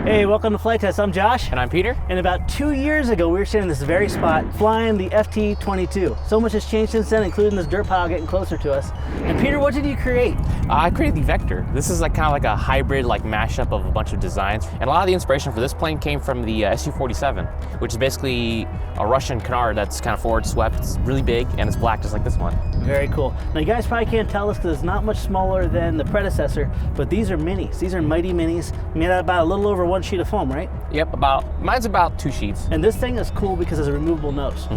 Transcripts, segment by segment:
Hey, welcome to Flight Test. I'm Josh. And I'm Peter. And about 2 years ago, we were sitting in this very spot flying the F-22. So much has changed since then, including this dirt pile getting closer to us. And Peter, what did you create? I created the Vector. This is kind of a hybrid mashup of a bunch of designs. And a lot of the inspiration for this plane came from the Su-47, which is basically a Russian canard that's kind of forward swept. It's really big and it's black just like this one. Very cool. Now you guys probably can't tell this because it's not much smaller than the predecessor, but these are minis. These are mighty minis, made out of about a little over 1 sheet of foam, right? Yep, mine's about 2 sheets. And this thing is cool because it's a removable nose.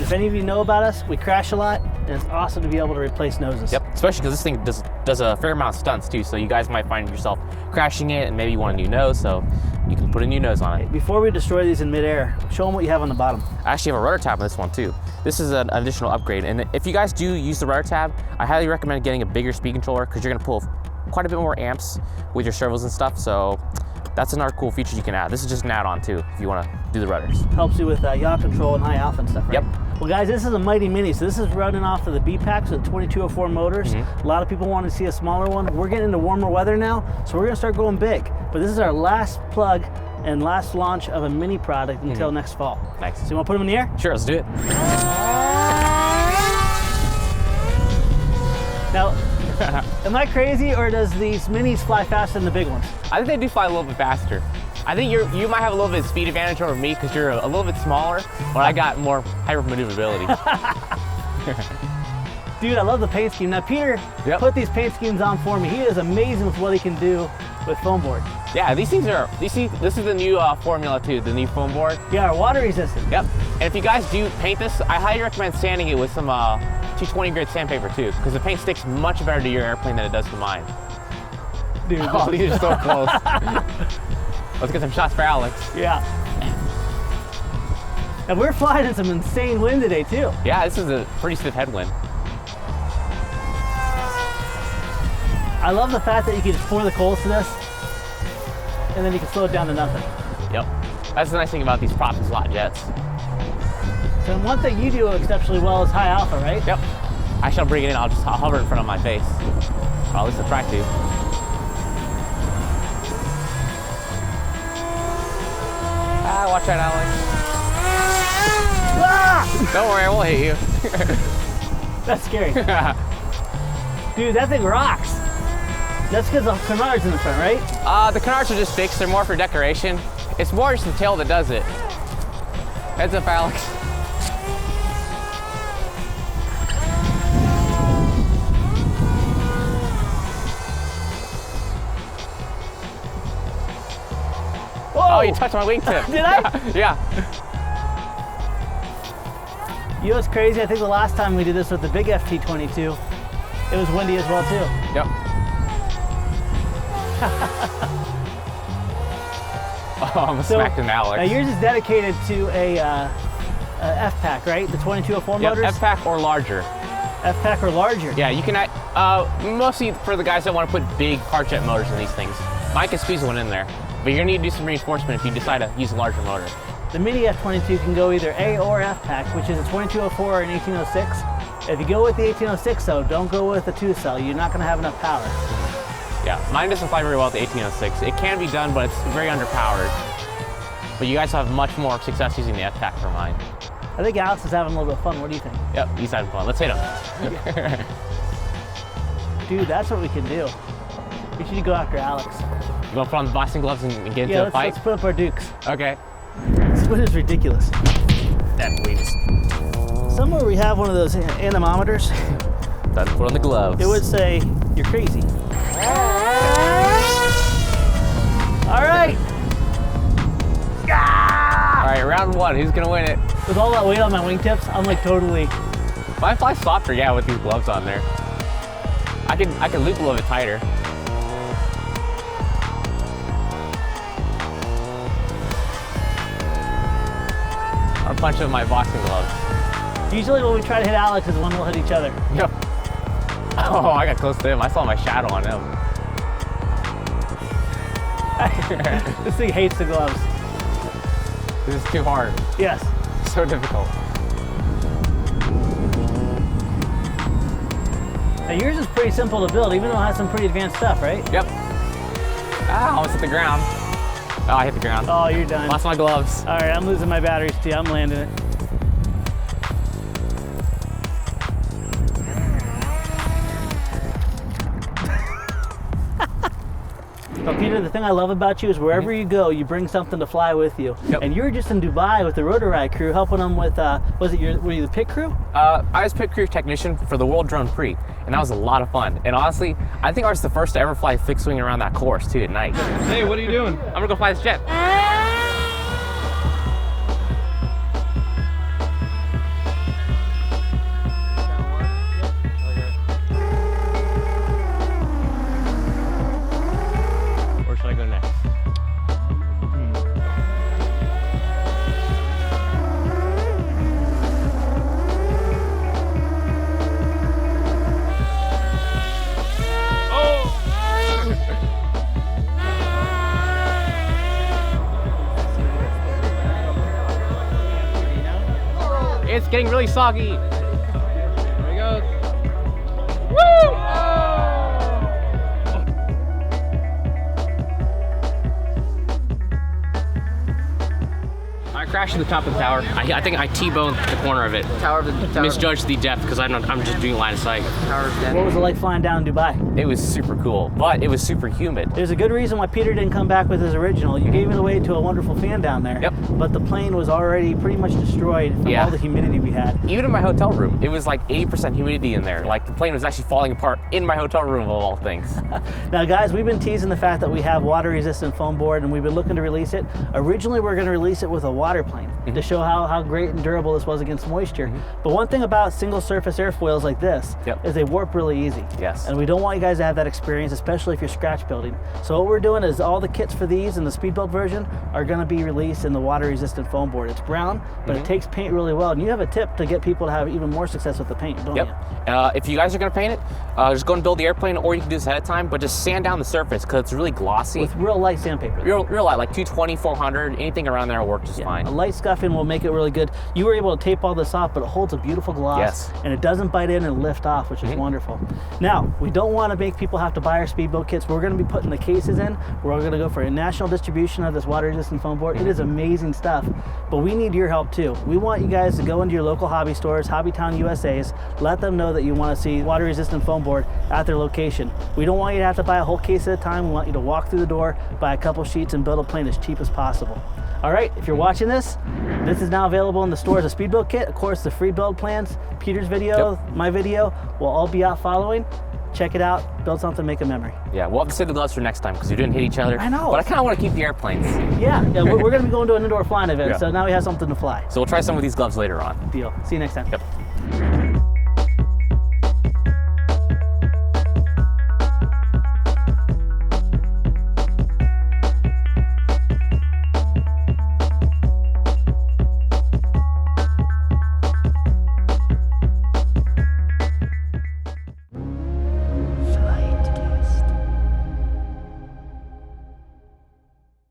If any of you know about us, we crash a lot, and it's awesome to be able to replace noses. Yep, especially because this thing does a fair amount of stunts too, so you guys might find yourself crashing it and maybe you want a new nose, so you can put a new nose on it. Before we destroy these in midair, show them what you have on the bottom. I actually have a rudder tab on this one too. This is an additional upgrade, and if you guys do use the rudder tab, I highly recommend getting a bigger speed controller because you're going to pull quite a bit more amps with your servos and stuff, so that's another cool feature you can add. This is just an add-on too if you want to do the rudders. Helps you with yaw control and high alpha and stuff, right? Yep. Well guys, this is a mighty mini, so this is running off of the B-Packs with 2204 motors. A lot of people want to see a smaller one. We're getting into warmer weather now, so we're going to start going big. But this is our last plug and last launch of a mini product until next fall. Nice. So you want to put them in the air? Sure, let's do it. Now, am I crazy, or does these minis fly faster than the big ones? I think they do fly a little bit faster. I think you might have a little bit of speed advantage over me because you're a little bit smaller, but I got more hyper maneuverability. Dude, I love the paint scheme. Now Peter put these paint schemes on for me. He is amazing with what he can do with foam board. Yeah, these things are, this is the new formula too, the new foam board. Yeah, water resistant. Yep, and if you guys do paint this, I highly recommend sanding it with some 220 grit sandpaper too, because the paint sticks much better to your airplane than it does to mine. Dude, oh, these are so close. Let's get some shots for Alex. Yeah. And we're flying in some insane wind today too. Yeah, this is a pretty stiff headwind. I love the fact that you can just pour the coals to this, and then you can slow it down to nothing. Yep. That's the nice thing about these prop and slot jets. So one thing you do exceptionally well is high alpha, right? Yep. I shall bring it in, I'll just hover in front of my face. Or at least I'll try to. Watch out, Alex. Ah! Don't worry, I won't hit you. That's scary. Dude, that thing rocks. That's because the canards in the front, right? The canards are just fixed. They're more for decoration. It's more just the tail that does it. Heads up, Alex. Whoa! Oh, you touched my wingtip. Did I? Yeah. You know what's crazy? I think the last time we did this with the big FT22, it was windy as well too. Yep. Oh, I'm smacking Alex. Now yours is dedicated to a F-Pack, right? The 2204 motors? F-Pack or larger. F-Pack or larger? Yeah, you can, mostly for the guys that want to put big part jet motors in these things. Mine can squeeze one in there, but you're gonna need to do some reinforcement if you decide to use a larger motor. The mini F-22 can go either A or F-Pack, which is a 2204 or an 1806. If you go with the 1806 though, don't go with the 2-cell. You're not gonna have enough power. Yeah, mine doesn't fly very well with the 1806. It can be done, but it's very underpowered. But you guys have much more success using the F-Pack for mine. I think Alex is having a little bit of fun. What do you think? Yep, he's having fun. Let's hit him. Dude, that's what we can do. We should go after Alex. You want to put on the boxing gloves and get into a fight? Let's put up our dukes. Okay. This wind is ridiculous. That wind is... Somewhere we have one of those anemometers. Time to put on the gloves. It would say, you're crazy. All right. All right, round one. Who's gonna win it? With all that weight on my wingtips, I'm like totally. Mine flies softer, yeah, with these gloves on there. I can loop a little bit tighter. I'll punch with my boxing gloves. Usually when we try to hit Alex is when we'll hit each other. Yep. Oh, I got close to him. I saw my shadow on him. This thing hates the gloves. This is too hard. Yes. So difficult. Now yours is pretty simple to build, even though it has some pretty advanced stuff, right? Yep. Ah, almost hit the ground. Oh, I hit the ground. Oh, you're done. Lost my gloves. All right, I'm losing my batteries too. I'm landing it. But Peter, the thing I love about you is wherever you go, you bring something to fly with you. Yep. And you were just in Dubai with the Rotor Ride crew, helping them with, were you the pit crew? I was pit crew technician for the World Drone Prix, and that was a lot of fun. And honestly, I think I was the first to ever fly fixed wing around that course too at night. Hey, what are you doing? I'm gonna go fly this jet. Where should I go next? It's getting really soggy. There he goes. Woo! I crashed to the top of the tower. I think I T-boned the corner of it. Tower of the tower. Misjudged the depth because I'm just doing line of sight. Tower of death. What was it like flying down in Dubai? It was super cool, but it was super humid. There's a good reason why Peter didn't come back with his original. You gave it away to a wonderful fan down there. Yep. But the plane was already pretty much destroyed from Yeah. all the humidity we had. Even in my hotel room, it was like 80% humidity in there. Like the plane was actually falling apart in my hotel room of all things. Now guys, we've been teasing the fact that we have water resistant foam board and we've been looking to release it. Originally we were going to release it with a water plane to show how great and durable this was against moisture. But one thing about single surface airfoils like this is they warp really easy. Yes. And we don't want you guys to have that experience, especially if you're scratch building. So what we're doing is all the kits for these and the speed build version are going to be released in the water resistant foam board. It's brown, but it takes paint really well. And you have a tip to get people to have even more success with the paint, don't you? If you guys are gonna paint it, just go and build the airplane, or you can do this ahead of time, but just sand down the surface because it's really glossy. With real light sandpaper. Real light, like 220, 400, anything around there will work just fine. A light scuffing will make it really good. You were able to tape all this off, but it holds a beautiful gloss. Yes. And it doesn't bite in and lift off, which is wonderful. Now, we don't want to make people have to buy our speedboat kits. We're going to be putting the cases in. We're going to go for a national distribution of this water resistant foam board. It is amazing stuff, but we need your help too. We want you guys to go into your local hobby stores, Hobbytown USA's, let them know that you want to see water resistant foam board at their location. We don't want you to have to buy a whole case at a time. We want you to walk through the door, buy a couple sheets, and build a plane as cheap as possible. All right, if you're watching this is now available in the store as a speed build kit. Of course, the free build plans, Peter's video, my video, will all be out following. Check it out, build something, make a memory. Yeah, we'll have to save the gloves for next time because we didn't hit each other. I know. But I kind of want to keep the airplanes. Yeah, we're going to be going to an indoor flying event, Yeah. so now we have something to fly. So we'll try some of these gloves later on. Deal. See you next time. Yep.